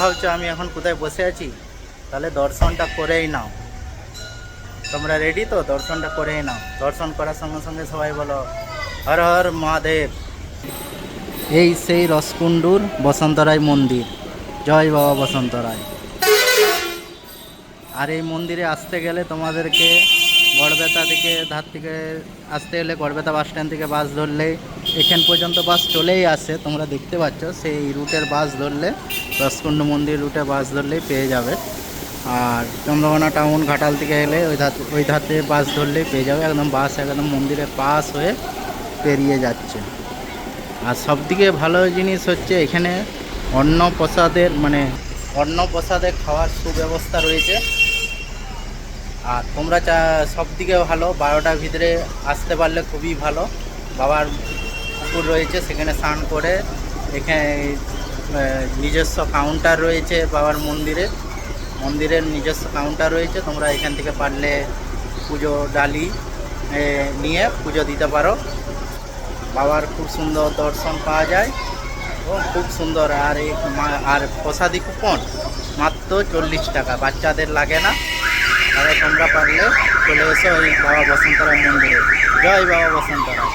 ভাবছো আমি এখন কোথায় বসে আছি? তাহলে দর্শনটা করেই নাও। তোমরা রেডি তো? দর্শনটা করেই নাও। দর্শন করার সঙ্গে সঙ্গে সবাই বলো হর হর মহাদেব। এই সেই রসকুণ্ডুর বসন্তরায় মন্দির। জয় বাবা বসন্তরায়। আর এই মন্দিরে আসতে গেলে তোমাদেরকে গড়বেতা থেকে ধার থেকে আসতে গেলে গড়বেতা বাস স্ট্যান্ড থেকে বাস ধরলে এখান পর্যন্ত বাস চলেই আসে, তোমরা দেখতে পাচ্ছ। সেই রুটের বাস ধরলে, রসকুণ্ড মন্দির রুটে বাস ধরলেই পেয়ে যাবে। আর চন্দ্রকোনা টাউন ঘাটাল থেকে এলে ওই ধাতে বাস ধরলেই পেয়ে যাবে। একদম বাস একদম মন্দিরের পাশ হয়ে পেরিয়ে যাচ্ছে। আর সবথেকে ভালো জিনিস হচ্ছে এখানে অন্নপ্রসাদের খাওয়ার সুব্যবস্থা রয়েছে। আর তোমরা সবথেকে ভালো 12টার ভিতরে আসতে পারলে খুবই ভালো। বাবার পুকুর রয়েছে, সেখানে স্নান করে এখানে নিজস্ব কাউন্টার রয়েছে। বাবার মন্দিরের নিজস্ব কাউন্টার রয়েছে। তোমরা এখান থেকে পারলে পুজো ডালি নিয়ে পুজো দিতে পারো। বাবার খুব সুন্দর দর্শন পাওয়া যায় ও খুব সুন্দর। আর প্রসাদী কুপন মাত্র 40 টাকা, বাচ্চাদের লাগে না। তাহলে তোমরা পারলে চলে এসো ওই বাবা বসন্তরায় মন্দিরে। জয় বাবা বসন্তরায়।